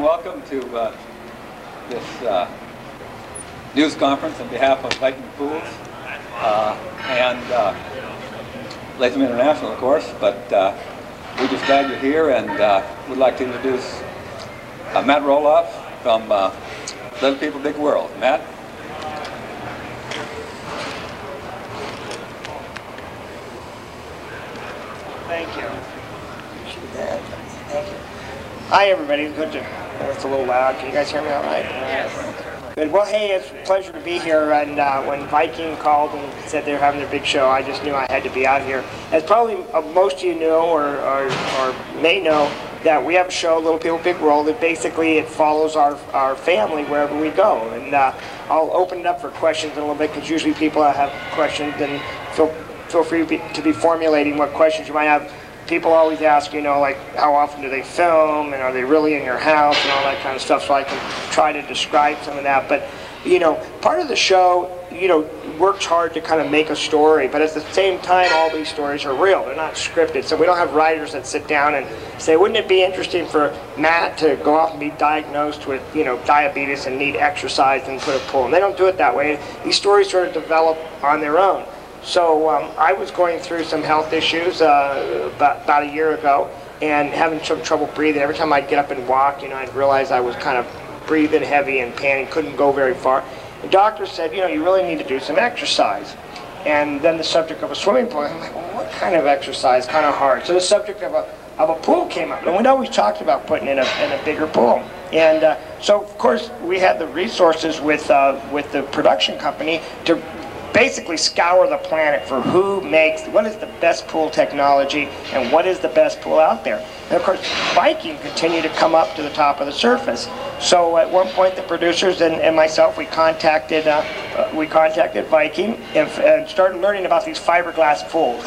and welcome to this news conference on behalf of Viking Pools and Latham International, of course. But we're just glad you're here, and we'd like to introduce Matt Roloff from Little People Big World. Matt? Thank you. Thank you. Hi, everybody. Good to. It's a little loud. Can you guys hear me all right? Yes. Good. Well, hey, it's a pleasure to be here. And when Viking called and said they were having their big show, I just knew I had to be out here. As probably most of you know or may know, that we have a show, Little People Big World, that basically it follows our family wherever we go. And I'll open it up for questions in a little bit, because usually people have questions, and feel free to be formulating what questions you might have. People always ask, you know, like, how often do they film, and are they really in your house, and all that kind of stuff, so I can try to describe some of that. But, you know, part of the show, you know, works hard to kind of make a story, but at the same time, all these stories are real. They're not scripted, so we don't have writers that sit down and say, wouldn't it be interesting for Matt to go off and be diagnosed with, you know, diabetes and need exercise and put a pool? And they don't do it that way. These stories sort of develop on their own. So I was going through some health issues about a year ago, and having some trouble breathing. Every time I'd get up and walk, you know, I'd realize I was kind of breathing heavy and panting, couldn't go very far. The doctor said, you know, you really need to do some exercise. And then the subject of a swimming pool, I'm like, well, what kind of exercise? Kind of hard. So the subject of a pool came up, and we'd always talked about putting in a bigger pool. And so, of course, we had the resources with the production company to basically scour the planet for what is the best pool technology and what is the best pool out there. And of course, Viking continued to come up to the top of the surface. So at one point, the producers and myself, we contacted Viking and started learning about these fiberglass pools.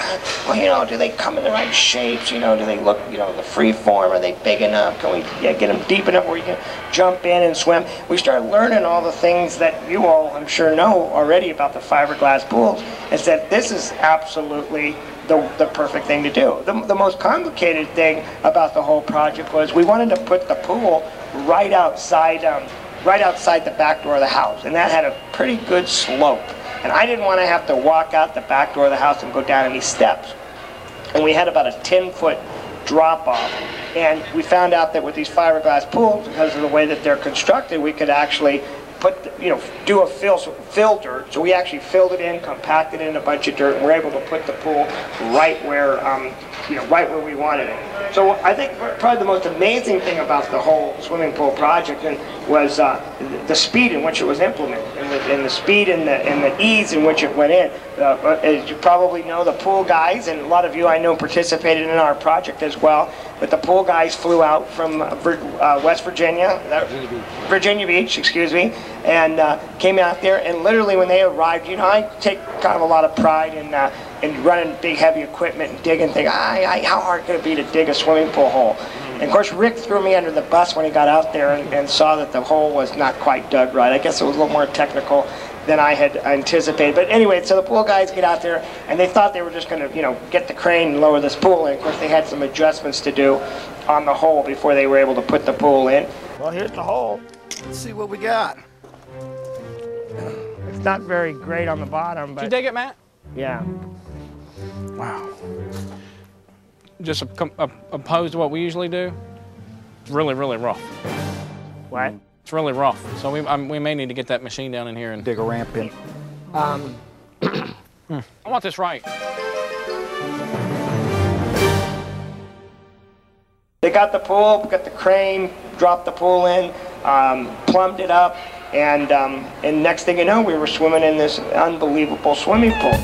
Well, you know, do they come in the right shapes? You know, do they look, you know, the free form? Are they big enough? Can we get them deep enough where you can jump in and swim? We started learning all the things that you all, I'm sure, know already about the fiberglass pools, and said this is absolutely the perfect thing to do. The most complicated thing about the whole project was we wanted to put the pool right outside the back door of the house, and that had a pretty good slope. And I didn't want to have to walk out the back door of the house and go down any steps. And we had about a 10-foot drop off. And we found out that with these fiberglass pools, because of the way that they're constructed, we could actually do a fill dirt. So we actually filled it in, compacted it in a bunch of dirt, and we're able to put the pool right where we wanted it. So I think probably the most amazing thing about the whole swimming pool project was the speed in which it was implemented, and the speed and the ease in which it went in. As you probably know, the pool guys, and a lot of you I know participated in our project as well, but the pool guys flew out from West Virginia, Virginia Beach, excuse me, and came out there, and literally when they arrived, you know, I take kind of a lot of pride in running big heavy equipment and digging things. How hard could it be to dig a swimming pool hole? And of course, Rick threw me under the bus when he got out there and saw that the hole was not quite dug right. I guess it was a little more technical than I had anticipated. But anyway, so the pool guys get out there, and they thought they were just going to, you know, get the crane and lower this pool in. Of course, they had some adjustments to do on the hole before they were able to put the pool in. Well, here's the hole. Let's see what we got. It's not very great on the bottom, but... Did you dig it, Matt? Yeah. Wow. Just opposed to what we usually do, it's really, really rough. What? It's really rough. So we may need to get that machine down in here and dig a ramp in. I want this right. They got the pool, got the crane, dropped the pool in, plumbed it up, and next thing you know, we were swimming in this unbelievable swimming pool.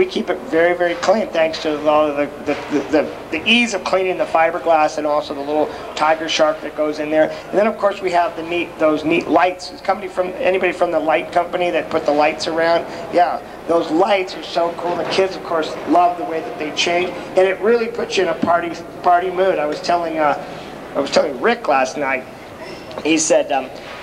we keep it very, very clean thanks to all of the ease of cleaning the fiberglass and also the little tiger shark that goes in there. And then of course we have those neat lights. Is anybody from the light company that put the lights around? Yeah, those lights are so cool. The kids of course love the way that they change, and it really puts you in a party mood. I was telling Rick last night. He said,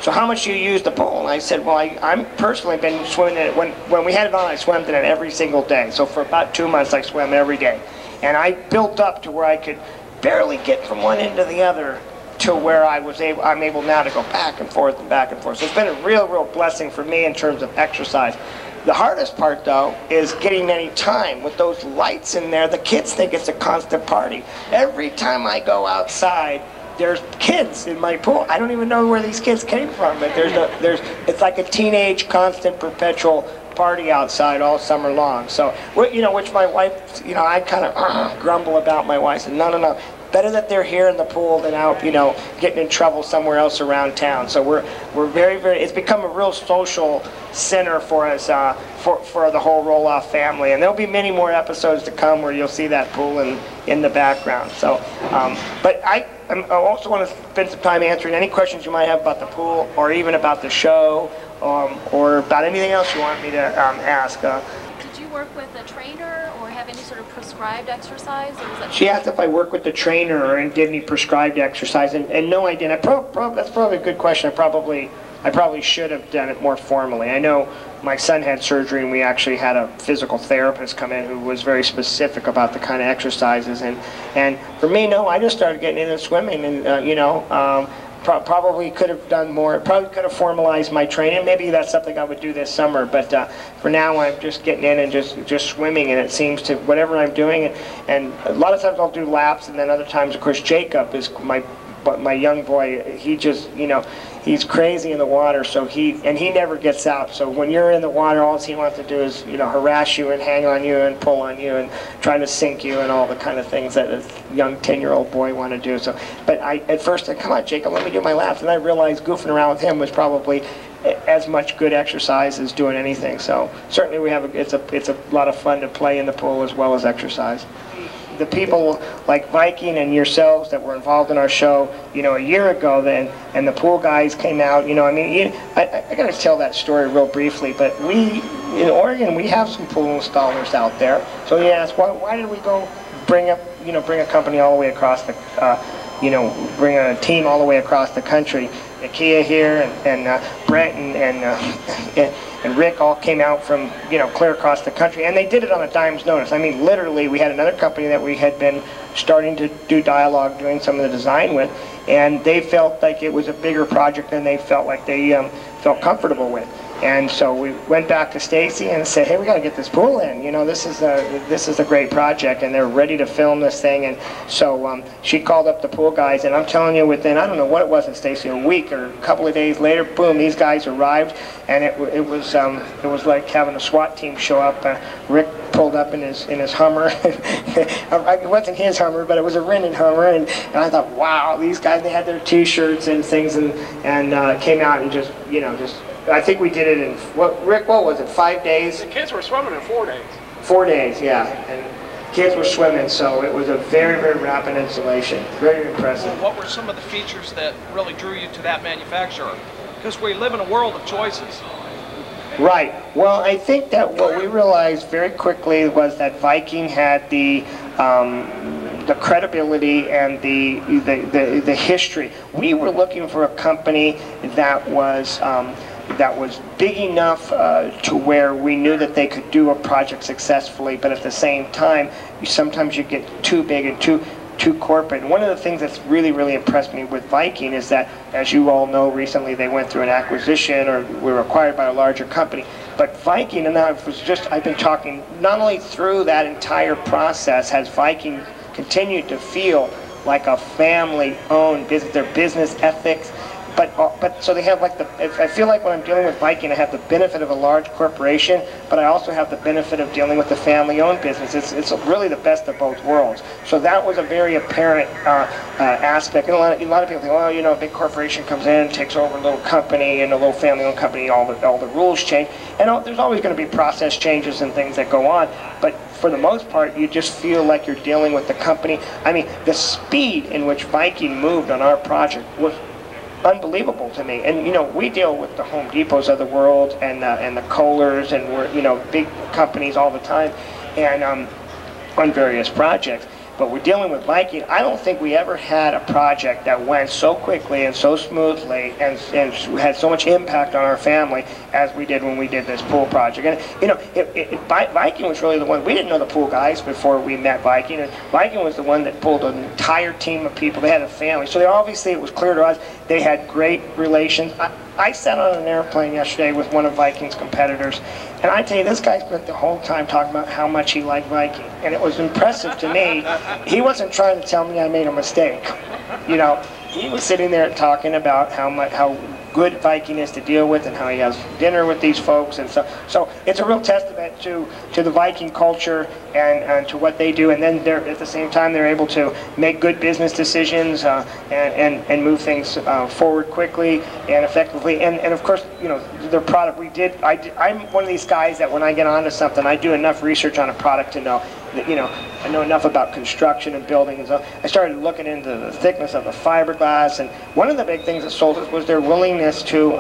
so how much do you use the pool? And I said, well, I'm personally been swimming in it. When we had it on, I swam in it every single day. So for about 2 months, I swam every day. And I built up to where I could barely get from one end to the other to where I'm able now to go back and forth and back and forth. So it's been a real blessing for me in terms of exercise. The hardest part, though, is getting any time. With those lights in there, the kids think it's a constant party. Every time I go outside, there's kids in my pool. I don't even know where these kids came from, but it's like a teenage, constant, perpetual party outside all summer long. So, which my wife, I kind of grumble about my wife. And no. Better that they're here in the pool than out, getting in trouble somewhere else around town. So we're very, it's become a real social center for us, for the whole Roloff family. And there'll be many more episodes to come where you'll see that pool in the background. So, but I also want to spend some time answering any questions you might have about the pool, or even about the show, or about anything else you want me to ask. Did you work with a trainer or have any sort of prescribed exercise? Or was that she asked if I worked with the trainer or did any prescribed exercise, and no, I didn't. That's probably a good question. I probably should have done it more formally. I know my son had surgery, and we actually had a physical therapist come in who was very specific about the kind of exercises. And for me, no, I just started getting into swimming, and probably could have done more. Probably could have formalized my training. Maybe that's something I would do this summer. But for now, I'm just getting in and just swimming, and it seems to whatever I'm doing. And a lot of times I'll do laps, and then other times, of course, Jacob is my young boy. He just he's crazy in the water, so he never gets out. So when you're in the water, all he wants to do is harass you and hang on you and pull on you and try to sink you and all the kind of things that a young 10-year-old boy want to do. So, but at first I come on, Jacob, let me do my laps, and I realized goofing around with him was probably as much good exercise as doing anything. So certainly it's a lot of fun to play in the pool as well as exercise. The people like Viking and yourselves that were involved in our show, a year ago then, and the pool guys came out, I got to tell that story real briefly, but in Oregon, we have some pool installers out there. So you ask, why did we go bring a company all the way across the, bring a team all the way across the country? Nakia here and Brent and Rick all came out from clear across the country, and they did it on a dime's notice. I mean, literally, we had another company that we had been starting to do dialogue, doing some of the design with, and they felt like it was a bigger project than they felt like they felt comfortable with. And so we went back to Stacy and said, hey, we got to get this pool in. This is a great project, and they're ready to film this thing. And so she called up the pool guys, and I'm telling you, within, I don't know what it was at Stacy, a week or a couple of days later, boom, these guys arrived, and it was like having a SWAT team show up. Rick pulled up in his Hummer. It wasn't his Hummer, but it was a rented Hummer, and I thought, wow, these guys, they had their T-shirts and things, and came out and just I think we did it in, Rick, what was it, 5 days? The kids were swimming in 4 days. 4 days, yeah. And kids were swimming, so it was a very, very rapid installation. Very impressive. Well, what were some of the features that really drew you to that manufacturer? Because we live in a world of choices. Right. Well, I think that what we realized very quickly was that Viking had the credibility and the history. We were looking for a company that was big enough to where we knew that they could do a project successfully, but at the same time, sometimes you get too big and too corporate. And one of the things that's really, really impressed me with Viking is that, as you all know, recently they went through an acquisition or were acquired by a larger company. But Viking, and I've been talking, not only through that entire process has Viking continued to feel like a family-owned business. Their business ethics, But so they have like I feel like when I'm dealing with Viking, I have the benefit of a large corporation, but I also have the benefit of dealing with the family-owned business. It's really the best of both worlds. So that was a very apparent aspect. And a lot of people think, well, you know, a big corporation comes in, takes over a little company, and a little family-owned company, all the rules change. And there's always going to be process changes and things that go on. But for the most part, you just feel like you're dealing with the company. I mean, the speed in which Viking moved on our project was unbelievable to me. And you know, we deal with the Home Depots of the world and the Kohlers, and we're, you know, big companies all the time, and on various projects. But we're dealing with Viking. I don't think we ever had a project that went so quickly and so smoothly and had so much impact on our family as we did when we did this pool project. And you know, Viking was really the one. We didn't know the pool guys before we met Viking, and Viking was the one that pulled an entire team of people. They had a family, so obviously it was clear to us they had great relations. I sat on an airplane yesterday with one of Viking's competitors, and I tell you, this guy spent the whole time talking about how much he liked Viking, and it was impressive to me. He wasn't trying to tell me I made a mistake. You know, he was sitting there talking about how good Viking is to deal with and how he has dinner with these folks, and so it's a real testament to the Viking culture and to what they do. And then at the same time they're able to make good business decisions and move things forward quickly and effectively. And of course, you know, their product. I'm one of these guys that when I get onto something, I do enough research on a product to know that, you know, I know enough about construction and building, and so I started looking into the thickness of the fiberglass. And one of the big things that sold us was their willingness to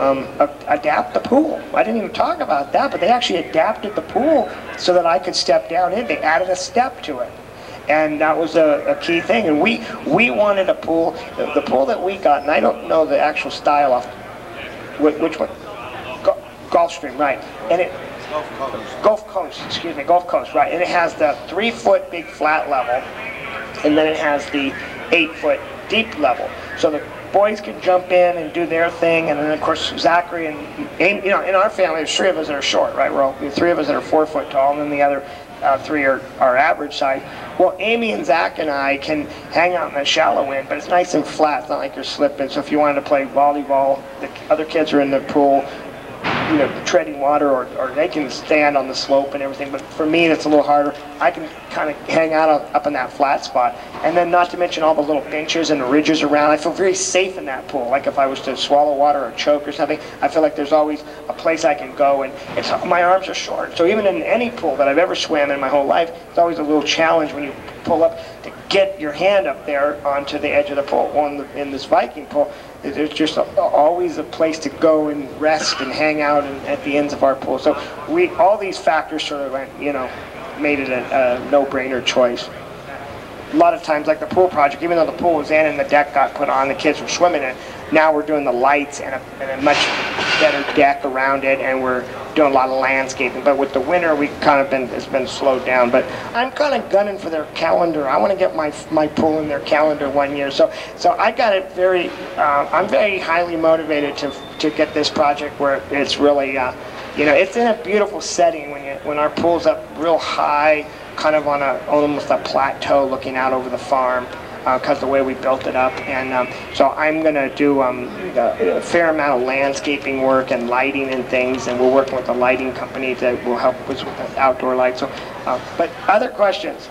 adapt the pool. I didn't even talk about that, but they actually adapted the pool so that I could step down in. They added a step to it, and that was a key thing. And we wanted a pool, the pool that we got, and I don't know the actual style of which one. Gulfstream, right? And it Gulf Coast, right? And it has the 3-foot big flat level, and then it has the 8-foot deep level. So the boys can jump in and do their thing, and then of course Zachary and Amy, you know, in our family there's 3 of us that are short, right? We're all 3 of us that are 4 foot tall, and then the other 3 are average size. Well, Amy and Zach and I can hang out in the shallow end, but it's nice and flat. It's not like you're slipping. So if you wanted to play volleyball, the other kids are in the pool, you know, treading water, or they can stand on the slope and everything. But for me, it's a little harder. I can kind of hang out up in that flat spot. And then not to mention all the little benches and the ridges around. I feel very safe in that pool. Like if I was to swallow water or choke or something, I feel like there's always a place I can go. And my arms are short. So even in any pool that I've ever swam in my whole life, it's always a little challenge when you pull up to get your hand up there onto the edge of the pool. Well, in this Viking pool, there's just always a place to go and rest and hang out at the ends of our pool. So all these factors sort of went, you know, made it a no-brainer choice. A lot of times, like the pool project, even though the pool was in and the deck got put on, the kids were swimming in it, now we're doing the lights and a much better deck around it, and we're doing a lot of landscaping. But with the winter, it's been slowed down. But I'm kind of gunning for their calendar. I want to get my pool in their calendar one year. So I got it very. I'm very highly motivated to get this project where it's really, you know, it's in a beautiful setting when our pool's up real high, kind of on almost a plateau looking out over the farm. Because the way we built it up, and so I'm going to do a fair amount of landscaping work and lighting and things, and we're working with a lighting company that will help us with the outdoor lights. So, but other questions?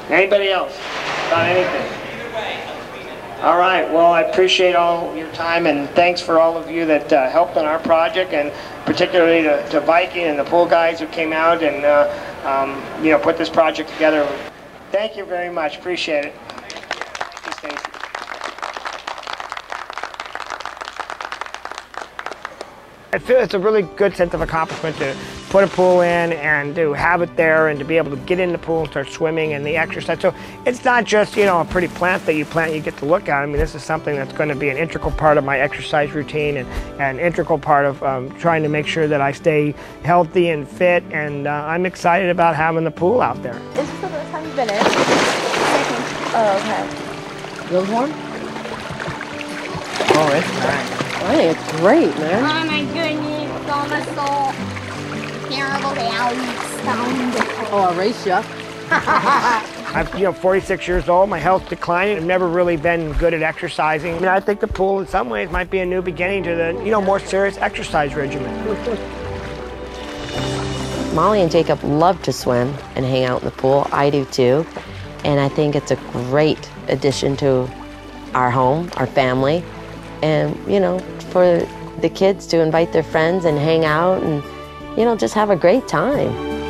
Anybody else about anything? All right. Well, I appreciate all your time, and thanks for all of you that helped on our project, and particularly to Viking and the pool guys who came out and you know, put this project together. Thank you very much. Appreciate it. Thank you, Stacy. I feel it's a really good sense of accomplishment to put a pool in and to have it there and to be able to get in the pool and start swimming and the exercise. So it's not just, you know, a pretty plant that you plant you get to look at. I mean, this is something that's going to be an integral part of my exercise routine and an integral part of trying to make sure that I stay healthy and fit. And I'm excited about having the pool out there. Is this the first time you've been in? Second. Oh, okay. Feels warm? Oh, it's nice. Oh, it's great, man. Oh my goodness, almost so terrible. They all sound. Oh, I'll race you. I'm 46 years old, my health declining. I've never really been good at exercising. I mean, I think the pool in some ways might be a new beginning to the, more serious exercise regimen. Molly and Jacob love to swim and hang out in the pool. I do too. And I think it's a great addition to our home, our family. And, for the kids to invite their friends and hang out and, just have a great time.